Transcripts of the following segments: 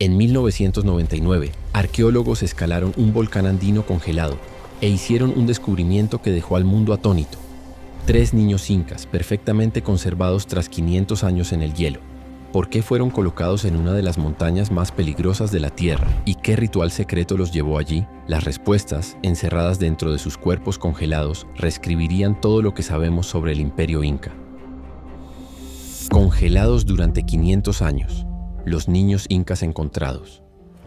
En 1999, arqueólogos escalaron un volcán andino congelado e hicieron un descubrimiento que dejó al mundo atónito. 3 niños incas perfectamente conservados tras 500 años en el hielo. ¿Por qué fueron colocados en una de las montañas más peligrosas de la Tierra? ¿Y qué ritual secreto los llevó allí? Las respuestas, encerradas dentro de sus cuerpos congelados, reescribirían todo lo que sabemos sobre el Imperio Inca. Congelados durante 500 años. Los niños incas encontrados.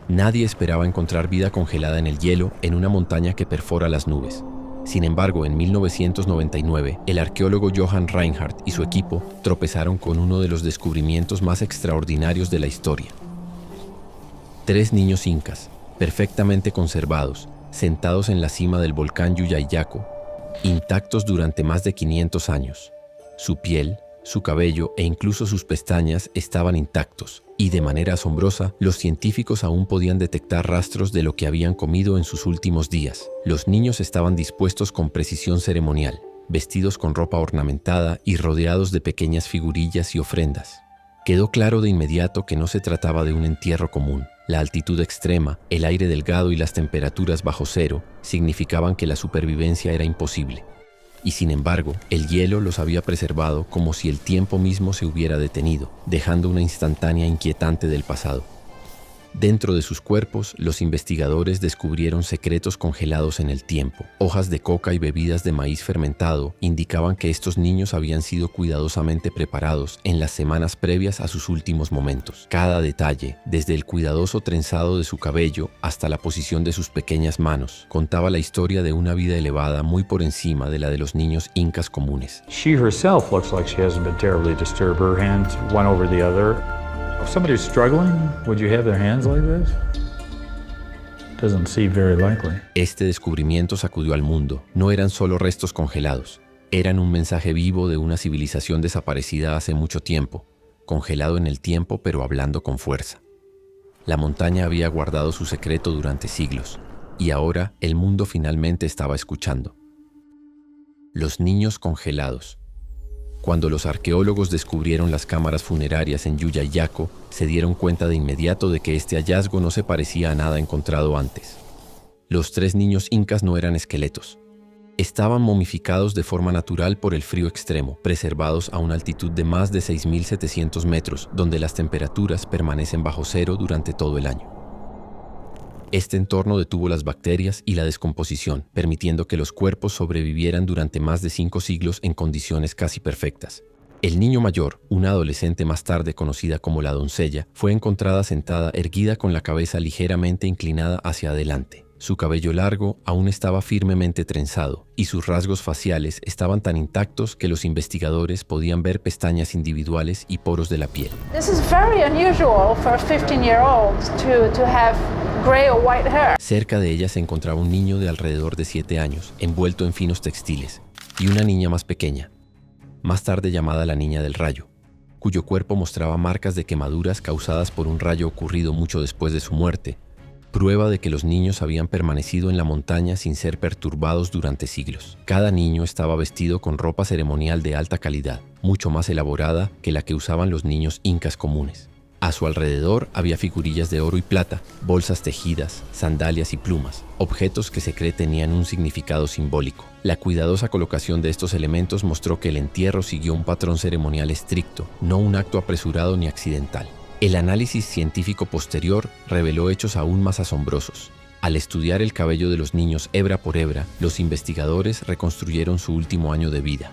Nadie esperaba encontrar vida congelada en el hielo en una montaña que perfora las nubes. Sin embargo, en 1999, el arqueólogo Johann Reinhardt y su equipo tropezaron con uno de los descubrimientos más extraordinarios de la historia. 3 niños incas, perfectamente conservados, sentados en la cima del volcán Yuyayaco, intactos durante más de 500 años. Su piel, su cabello e incluso sus pestañas estaban intactos, y de manera asombrosa, los científicos aún podían detectar rastros de lo que habían comido en sus últimos días. Los niños estaban dispuestos con precisión ceremonial, vestidos con ropa ornamentada y rodeados de pequeñas figurillas y ofrendas. Quedó claro de inmediato que no se trataba de un entierro común. La altitud extrema, el aire delgado y las temperaturas bajo cero significaban que la supervivencia era imposible. Y sin embargo, el hielo los había preservado como si el tiempo mismo se hubiera detenido, dejando una instantánea inquietante del pasado. Dentro de sus cuerpos, los investigadores descubrieron secretos congelados en el tiempo. Hojas de coca y bebidas de maíz fermentado indicaban que estos niños habían sido cuidadosamente preparados en las semanas previas a sus últimos momentos. Cada detalle, desde el cuidadoso trenzado de su cabello hasta la posición de sus pequeñas manos, contaba la historia de una vida elevada muy por encima de la de los niños incas comunes. She herself looks like she hasn't been terribly disturbed. Her hands one over the other. If somebody's struggling, would you have their hands like this? Doesn't seem very likely. Este descubrimiento sacudió al mundo. No eran solo restos congelados. Eran un mensaje vivo de una civilización desaparecida hace mucho tiempo, congelado en el tiempo pero hablando con fuerza. La montaña había guardado su secreto durante siglos, y ahora el mundo finalmente estaba escuchando. Los niños congelados. Cuando los arqueólogos descubrieron las cámaras funerarias en Yuyayaco, se dieron cuenta de inmediato de que este hallazgo no se parecía a nada encontrado antes. Los 3 niños incas no eran esqueletos. Estaban momificados de forma natural por el frío extremo, preservados a una altitud de más de 6.700 metros, donde las temperaturas permanecen bajo cero durante todo el año. Este entorno detuvo las bacterias y la descomposición, permitiendo que los cuerpos sobrevivieran durante más de 5 siglos en condiciones casi perfectas. El niño mayor, una adolescente más tarde conocida como la doncella, fue encontrada sentada erguida con la cabeza ligeramente inclinada hacia adelante. Su cabello largo aún estaba firmemente trenzado y sus rasgos faciales estaban tan intactos que los investigadores podían ver pestañas individuales y poros de la piel. This is very unusual for a 15-year-old to have gray or white hair. Cerca de ella se encontraba un niño de alrededor de 7 años, envuelto en finos textiles, y una niña más pequeña, más tarde llamada la Niña del Rayo, cuyo cuerpo mostraba marcas de quemaduras causadas por un rayo ocurrido mucho después de su muerte, prueba de que los niños habían permanecido en la montaña sin ser perturbados durante siglos. Cada niño estaba vestido con ropa ceremonial de alta calidad, mucho más elaborada que la que usaban los niños incas comunes. A su alrededor había figurillas de oro y plata, bolsas tejidas, sandalias y plumas, objetos que se cree tenían un significado simbólico. La cuidadosa colocación de estos elementos mostró que el entierro siguió un patrón ceremonial estricto, no un acto apresurado ni accidental. El análisis científico posterior reveló hechos aún más asombrosos. Al estudiar el cabello de los niños hebra por hebra, los investigadores reconstruyeron su último año de vida.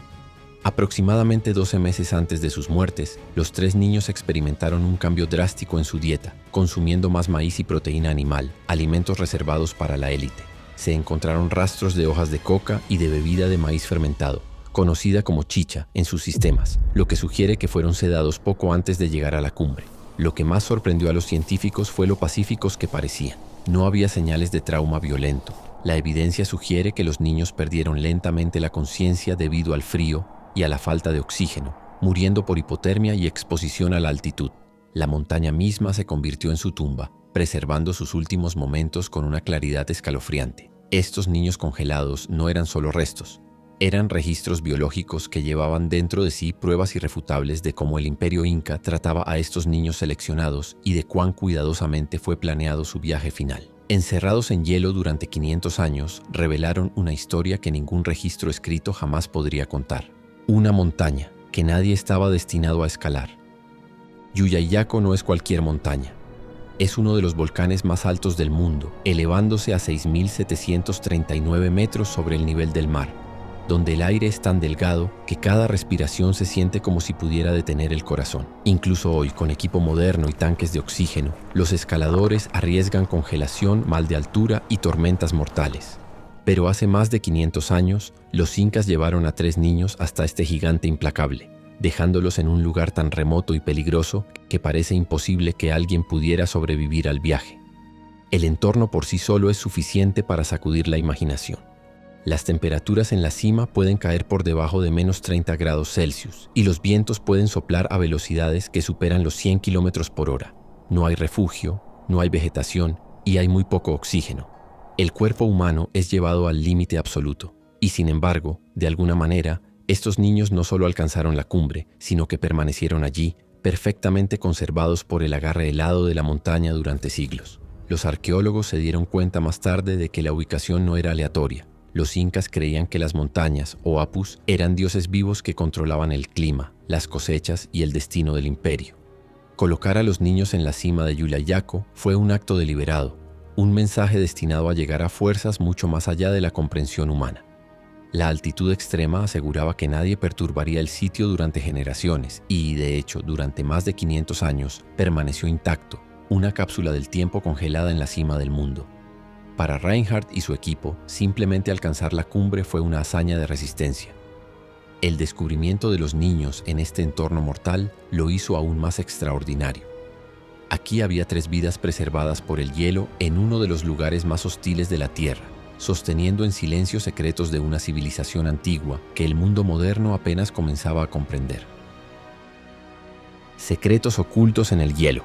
Aproximadamente 12 meses antes de sus muertes, los 3 niños experimentaron un cambio drástico en su dieta, consumiendo más maíz y proteína animal, alimentos reservados para la élite. Se encontraron rastros de hojas de coca y de bebida de maíz fermentado, conocida como chicha, en sus sistemas, lo que sugiere que fueron sedados poco antes de llegar a la cumbre. Lo que más sorprendió a los científicos fue lo pacíficos que parecían. No había señales de trauma violento. La evidencia sugiere que los niños perdieron lentamente la conciencia debido al frío y a la falta de oxígeno, muriendo por hipotermia y exposición a la altitud. La montaña misma se convirtió en su tumba, preservando sus últimos momentos con una claridad escalofriante. Estos niños congelados no eran solo restos, Eran registros biológicos que llevaban dentro de sí pruebas irrefutables de cómo el Imperio Inca trataba a estos niños seleccionados y de cuán cuidadosamente fue planeado su viaje final. Encerrados en hielo durante 500 años, revelaron una historia que ningún registro escrito jamás podría contar. Una montaña que nadie estaba destinado a escalar. Llullayaco no es cualquier montaña. Es uno de los volcanes más altos del mundo, elevándose a 6.739 metros sobre el nivel del mar, donde el aire es tan delgado que cada respiración se siente como si pudiera detener el corazón. Incluso hoy, con equipo moderno y tanques de oxígeno, los escaladores arriesgan congelación, mal de altura y tormentas mortales. Pero hace más de 500 años, los incas llevaron a 3 niños hasta este gigante implacable, dejándolos en un lugar tan remoto y peligroso que parece imposible que alguien pudiera sobrevivir al viaje. El entorno por sí solo es suficiente para sacudir la imaginación. Las temperaturas en la cima pueden caer por debajo de menos 30 grados Celsius y los vientos pueden soplar a velocidades que superan los 100 kilómetros por hora. No hay refugio, no hay vegetación y hay muy poco oxígeno. El cuerpo humano es llevado al límite absoluto y, sin embargo, de alguna manera, estos niños no solo alcanzaron la cumbre, sino que permanecieron allí, perfectamente conservados por el agarre helado de la montaña durante siglos. Los arqueólogos se dieron cuenta más tarde de que la ubicación no era aleatoria. Los incas creían que las montañas, o apus, eran dioses vivos que controlaban el clima, las cosechas y el destino del imperio. Colocar a los niños en la cima de Llullayaco fue un acto deliberado, un mensaje destinado a llegar a fuerzas mucho más allá de la comprensión humana. La altitud extrema aseguraba que nadie perturbaría el sitio durante generaciones y, de hecho, durante más de 500 años, permaneció intacto, una cápsula del tiempo congelada en la cima del mundo. Para Reinhardt y su equipo, simplemente alcanzar la cumbre fue una hazaña de resistencia. El descubrimiento de los niños en este entorno mortal lo hizo aún más extraordinario. Aquí había 3 vidas preservadas por el hielo en uno de los lugares más hostiles de la Tierra, sosteniendo en silencio secretos de una civilización antigua que el mundo moderno apenas comenzaba a comprender. Secretos ocultos en el hielo.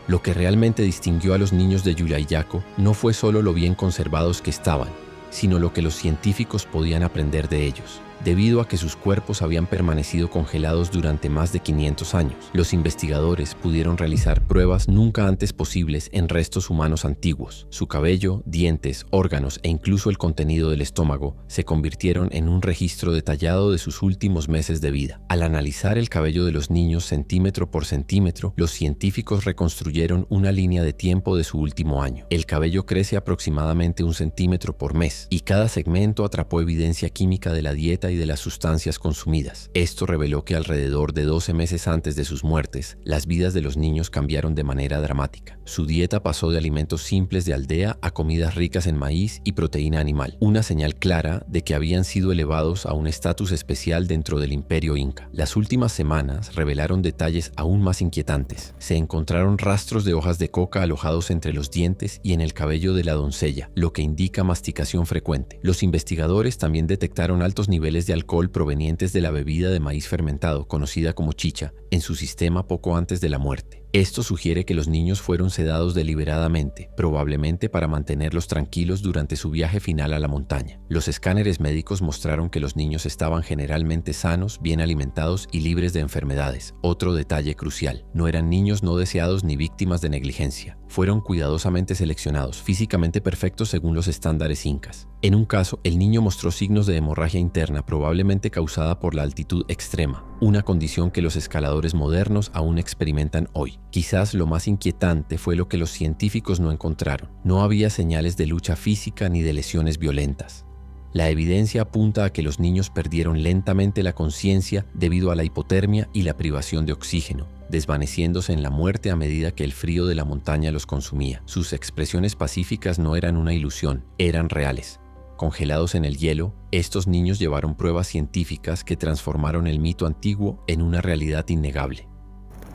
Lo que realmente distinguió a los niños de Llullayaco no fue solo lo bien conservados que estaban, sino lo que los científicos podían aprender de ellos. Debido a que sus cuerpos habían permanecido congelados durante más de 500 años, los investigadores pudieron realizar pruebas nunca antes posibles en restos humanos antiguos. Su cabello, dientes, órganos e incluso el contenido del estómago se convirtieron en un registro detallado de sus últimos meses de vida. Al analizar el cabello de los niños centímetro por centímetro, los científicos reconstruyeron una línea de tiempo de su último año. El cabello crece aproximadamente 1 centímetro por mes y cada segmento atrapó evidencia química de la dieta y de las sustancias consumidas. Esto reveló que alrededor de 12 meses antes de sus muertes, las vidas de los niños cambiaron de manera dramática. Su dieta pasó de alimentos simples de aldea a comidas ricas en maíz y proteína animal, una señal clara de que habían sido elevados a un estatus especial dentro del Imperio Inca. Las últimas semanas revelaron detalles aún más inquietantes. Se encontraron rastros de hojas de coca alojados entre los dientes y en el cabello de la doncella, lo que indica masticación frecuente. Los investigadores también detectaron altos niveles de alcohol provenientes de la bebida de maíz fermentado, conocida como chicha, en su sistema poco antes de la muerte. Esto sugiere que los niños fueron sedados deliberadamente, probablemente para mantenerlos tranquilos durante su viaje final a la montaña. Los escáneres médicos mostraron que los niños estaban generalmente sanos, bien alimentados y libres de enfermedades. Otro detalle crucial: no eran niños no deseados ni víctimas de negligencia. Fueron cuidadosamente seleccionados, físicamente perfectos según los estándares incas. En un caso, el niño mostró signos de hemorragia interna, probablemente causada por la altitud extrema, una condición que los escaladores modernos aún experimentan hoy. Quizás lo más inquietante fue lo que los científicos no encontraron. No había señales de lucha física ni de lesiones violentas. La evidencia apunta a que los niños perdieron lentamente la conciencia debido a la hipotermia y la privación de oxígeno, desvaneciéndose en la muerte a medida que el frío de la montaña los consumía. Sus expresiones pacíficas no eran una ilusión, eran reales. Congelados en el hielo, estos niños llevaron pruebas científicas que transformaron el mito antiguo en una realidad innegable.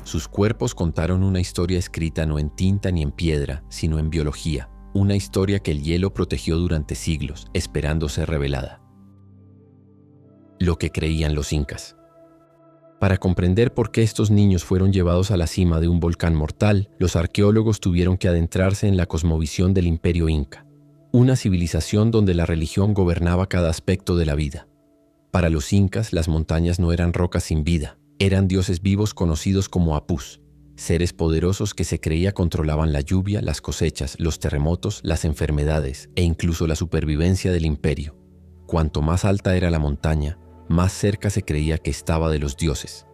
Sus cuerpos contaron una historia escrita no en tinta ni en piedra, sino en biología, una historia que el hielo protegió durante siglos, esperando ser revelada. Lo que creían los incas. Para comprender por qué estos niños fueron llevados a la cima de un volcán mortal, los arqueólogos tuvieron que adentrarse en la cosmovisión del Imperio Inca. Una civilización donde la religión gobernaba cada aspecto de la vida. Para los incas, las montañas no eran rocas sin vida, eran dioses vivos conocidos como apus, seres poderosos que se creía controlaban la lluvia, las cosechas, los terremotos, las enfermedades e incluso la supervivencia del imperio. Cuanto más alta era la montaña, más cerca se creía que estaba de los dioses.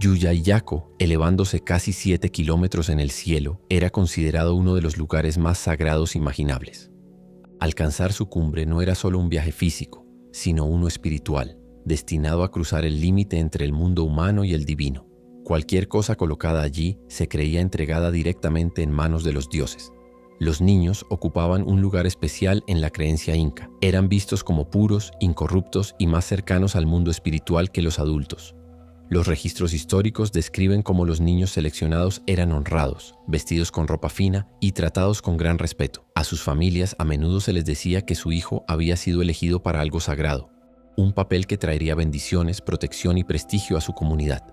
Yuyayaco, elevándose casi 7 kilómetros en el cielo, era considerado uno de los lugares más sagrados imaginables. Alcanzar su cumbre no era solo un viaje físico, sino uno espiritual, destinado a cruzar el límite entre el mundo humano y el divino. Cualquier cosa colocada allí se creía entregada directamente en manos de los dioses. Los niños ocupaban un lugar especial en la creencia inca. Eran vistos como puros, incorruptos y más cercanos al mundo espiritual que los adultos. Los registros históricos describen cómo los niños seleccionados eran honrados, vestidos con ropa fina y tratados con gran respeto. A sus familias a menudo se les decía que su hijo había sido elegido para algo sagrado, un papel que traería bendiciones, protección y prestigio a su comunidad.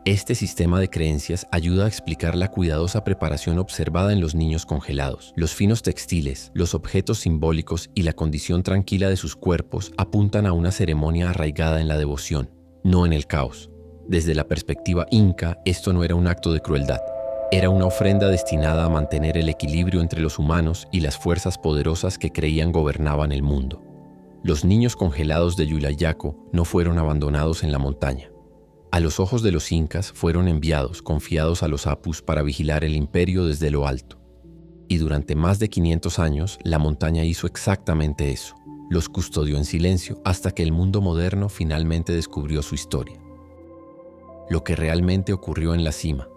Este sistema de creencias ayuda a explicar la cuidadosa preparación observada en los niños congelados. Los finos textiles, los objetos simbólicos y la condición tranquila de sus cuerpos apuntan a una ceremonia arraigada en la devoción, no en el caos. Desde la perspectiva inca, esto no era un acto de crueldad. Era una ofrenda destinada a mantener el equilibrio entre los humanos y las fuerzas poderosas que creían gobernaban el mundo. Los niños congelados de Yuyayaco no fueron abandonados en la montaña. A los ojos de los incas fueron enviados, confiados a los apus para vigilar el imperio desde lo alto. Y durante más de 500 años, la montaña hizo exactamente eso. Los custodió en silencio hasta que el mundo moderno finalmente descubrió su historia. Lo que realmente ocurrió en la cima.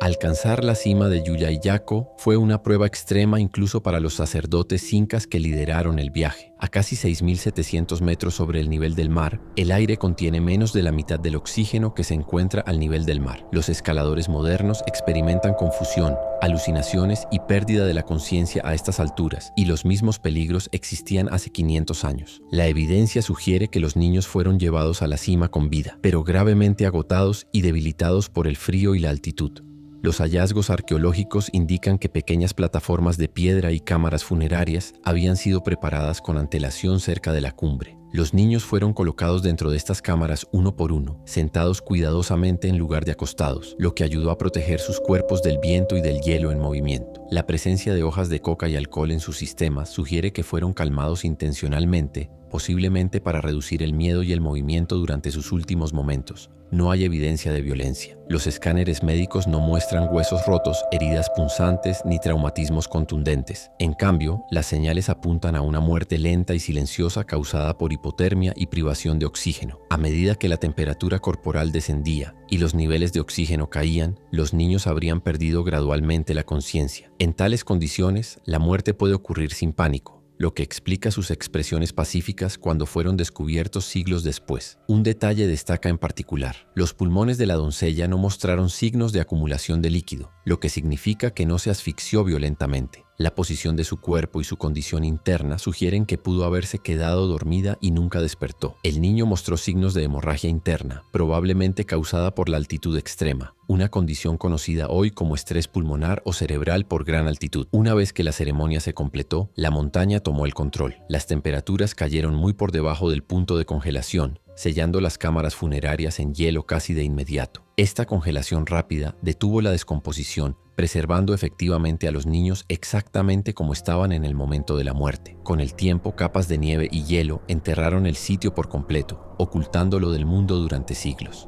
Alcanzar la cima de Yuyayaco fue una prueba extrema incluso para los sacerdotes incas que lideraron el viaje. A casi 6.700 metros sobre el nivel del mar, el aire contiene menos de la mitad del oxígeno que se encuentra al nivel del mar. Los escaladores modernos experimentan confusión, alucinaciones y pérdida de la conciencia a estas alturas, y los mismos peligros existían hace 500 años. La evidencia sugiere que los niños fueron llevados a la cima con vida, pero gravemente agotados y debilitados por el frío y la altitud. Los hallazgos arqueológicos indican que pequeñas plataformas de piedra y cámaras funerarias habían sido preparadas con antelación cerca de la cumbre. Los niños fueron colocados dentro de estas cámaras uno por uno, sentados cuidadosamente en lugar de acostados, lo que ayudó a proteger sus cuerpos del viento y del hielo en movimiento. La presencia de hojas de coca y alcohol en sus sistemas sugiere que fueron calmados intencionalmente, posiblemente para reducir el miedo y el movimiento durante sus últimos momentos. No hay evidencia de violencia. Los escáneres médicos no muestran huesos rotos, heridas punzantes ni traumatismos contundentes. En cambio, las señales apuntan a una muerte lenta y silenciosa causada por hipotermia y privación de oxígeno. A medida que la temperatura corporal descendía y los niveles de oxígeno caían, los niños habrían perdido gradualmente la conciencia. En tales condiciones, la muerte puede ocurrir sin pánico, lo que explica sus expresiones pacíficas cuando fueron descubiertos siglos después. Un detalle destaca en particular: los pulmones de la doncella no mostraron signos de acumulación de líquido, lo que significa que no se asfixió violentamente. La posición de su cuerpo y su condición interna sugieren que pudo haberse quedado dormida y nunca despertó. El niño mostró signos de hemorragia interna, probablemente causada por la altitud extrema, una condición conocida hoy como estrés pulmonar o cerebral por gran altitud. Una vez que la ceremonia se completó, la montaña tomó el control. Las temperaturas cayeron muy por debajo del punto de congelación, sellando las cámaras funerarias en hielo casi de inmediato. Esta congelación rápida detuvo la descomposición, preservando efectivamente a los niños exactamente como estaban en el momento de la muerte. Con el tiempo, capas de nieve y hielo enterraron el sitio por completo, ocultándolo del mundo durante siglos.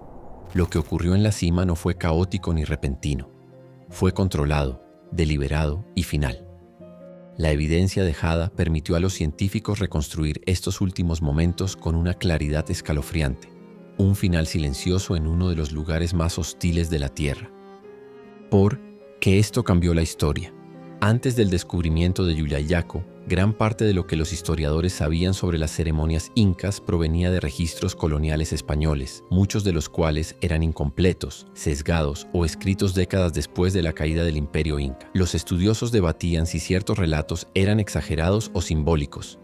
Lo que ocurrió en la cima no fue caótico ni repentino. Fue controlado, deliberado y final. La evidencia dejada permitió a los científicos reconstruir estos últimos momentos con una claridad escalofriante. Un final silencioso en uno de los lugares más hostiles de la Tierra. Que esto cambió la historia. Antes del descubrimiento de Yuyayaco, gran parte de lo que los historiadores sabían sobre las ceremonias incas provenía de registros coloniales españoles, muchos de los cuales eran incompletos, sesgados o escritos décadas después de la caída del Imperio Inca. Los estudiosos debatían si ciertos relatos eran exagerados o simbólicos.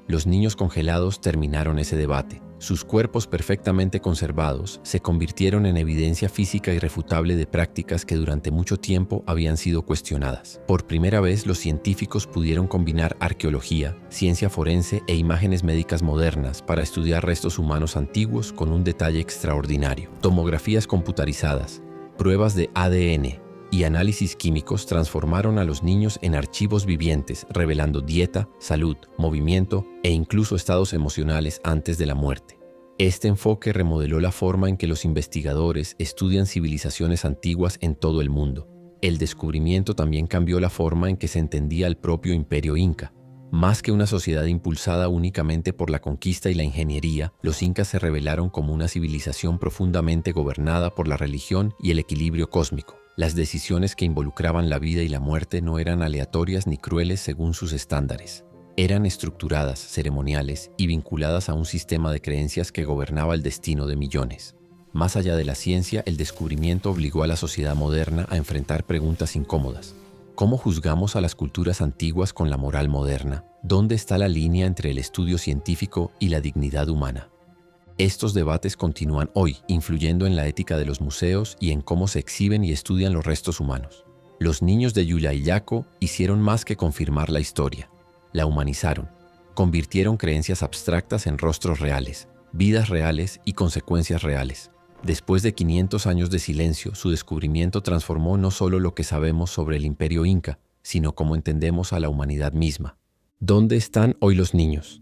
Los niños congelados terminaron ese debate. Sus cuerpos perfectamente conservados se convirtieron en evidencia física irrefutable de prácticas que durante mucho tiempo habían sido cuestionadas. Por primera vez, los científicos pudieron combinar arqueología, ciencia forense e imágenes médicas modernas para estudiar restos humanos antiguos con un detalle extraordinario. Tomografías computarizadas, pruebas de ADN y análisis químicos transformaron a los niños en archivos vivientes, revelando dieta, salud, movimiento e incluso estados emocionales antes de la muerte. Este enfoque remodeló la forma en que los investigadores estudian civilizaciones antiguas en todo el mundo. El descubrimiento también cambió la forma en que se entendía el propio imperio inca. Más que una sociedad impulsada únicamente por la conquista y la ingeniería, los incas se revelaron como una civilización profundamente gobernada por la religión y el equilibrio cósmico. Las decisiones que involucraban la vida y la muerte no eran aleatorias ni crueles según sus estándares. Eran estructuradas, ceremoniales y vinculadas a un sistema de creencias que gobernaba el destino de millones. Más allá de la ciencia, el descubrimiento obligó a la sociedad moderna a enfrentar preguntas incómodas. ¿Cómo juzgamos a las culturas antiguas con la moral moderna? ¿Dónde está la línea entre el estudio científico y la dignidad humana? Estos debates continúan hoy, influyendo en la ética de los museos y en cómo se exhiben y estudian los restos humanos. Los niños de Llullayillaco hicieron más que confirmar la historia. La humanizaron. Convirtieron creencias abstractas en rostros reales, vidas reales y consecuencias reales. Después de 500 años de silencio, su descubrimiento transformó no solo lo que sabemos sobre el imperio inca, sino cómo entendemos a la humanidad misma. ¿Dónde están hoy los niños?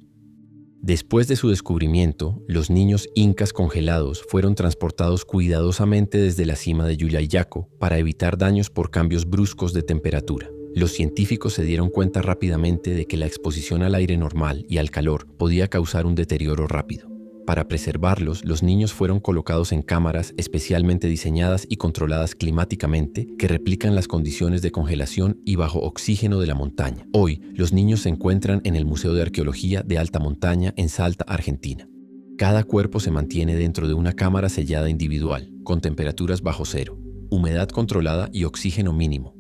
Después de su descubrimiento, los niños incas congelados fueron transportados cuidadosamente desde la cima de Llullayillaco para evitar daños por cambios bruscos de temperatura. Los científicos se dieron cuenta rápidamente de que la exposición al aire normal y al calor podía causar un deterioro rápido. Para preservarlos, los niños fueron colocados en cámaras especialmente diseñadas y controladas climáticamente que replican las condiciones de congelación y bajo oxígeno de la montaña. Hoy, los niños se encuentran en el Museo de Arqueología de Alta Montaña en Salta, Argentina. Cada cuerpo se mantiene dentro de una cámara sellada individual, con temperaturas bajo cero, humedad controlada y oxígeno mínimo.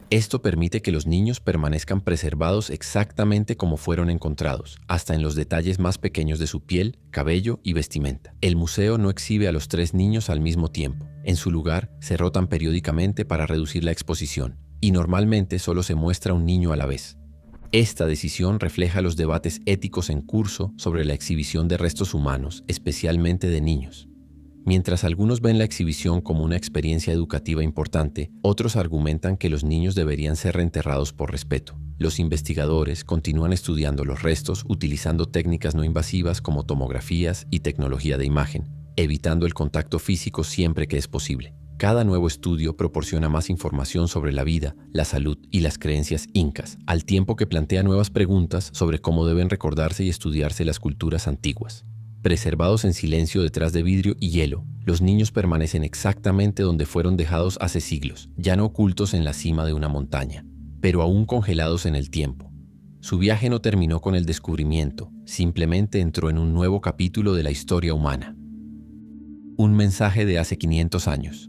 Esto permite que los niños permanezcan preservados exactamente como fueron encontrados, hasta en los detalles más pequeños de su piel, cabello y vestimenta. El museo no exhibe a los 3 niños al mismo tiempo. En su lugar, se rotan periódicamente para reducir la exposición, y normalmente solo se muestra un niño a la vez. Esta decisión refleja los debates éticos en curso sobre la exhibición de restos humanos, especialmente de niños. Mientras algunos ven la exhibición como una experiencia educativa importante, otros argumentan que los niños deberían ser reenterrados por respeto. Los investigadores continúan estudiando los restos utilizando técnicas no invasivas como tomografías y tecnología de imagen, evitando el contacto físico siempre que es posible. Cada nuevo estudio proporciona más información sobre la vida, la salud y las creencias incas, al tiempo que plantea nuevas preguntas sobre cómo deben recordarse y estudiarse las culturas antiguas. Preservados en silencio detrás de vidrio y hielo, los niños permanecen exactamente donde fueron dejados hace siglos, ya no ocultos en la cima de una montaña, pero aún congelados en el tiempo. Su viaje no terminó con el descubrimiento, simplemente entró en un nuevo capítulo de la historia humana. Un mensaje de hace 500 años.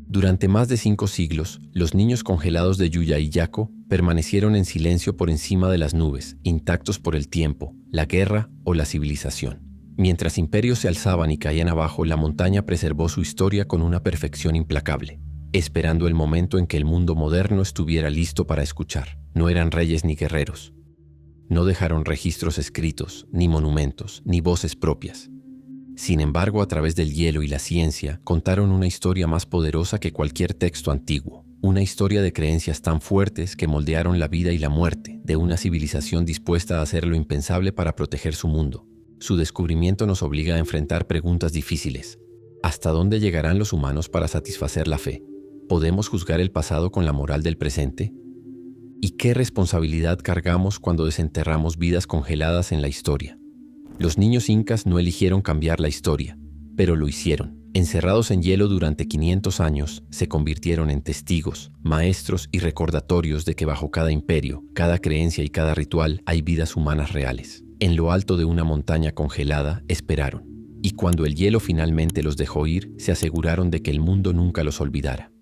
Durante más de 5 siglos, los niños congelados de Llullayillaco permanecieron en silencio por encima de las nubes, intactos por el tiempo, la guerra o la civilización. Mientras imperios se alzaban y caían abajo, la montaña preservó su historia con una perfección implacable, esperando el momento en que el mundo moderno estuviera listo para escuchar. No eran reyes ni guerreros. No dejaron registros escritos, ni monumentos, ni voces propias. Sin embargo, a través del hielo y la ciencia, contaron una historia más poderosa que cualquier texto antiguo. Una historia de creencias tan fuertes que moldearon la vida y la muerte de una civilización dispuesta a hacer lo impensable para proteger su mundo. Su descubrimiento nos obliga a enfrentar preguntas difíciles. ¿Hasta dónde llegarán los humanos para satisfacer la fe? ¿Podemos juzgar el pasado con la moral del presente? ¿Y qué responsabilidad cargamos cuando desenterramos vidas congeladas en la historia? Los niños incas no eligieron cambiar la historia, pero lo hicieron. Encerrados en hielo durante 500 años, se convirtieron en testigos, maestros y recordatorios de que bajo cada imperio, cada creencia y cada ritual hay vidas humanas reales. En lo alto de una montaña congelada, esperaron. Y cuando el hielo finalmente los dejó ir, se aseguraron de que el mundo nunca los olvidara.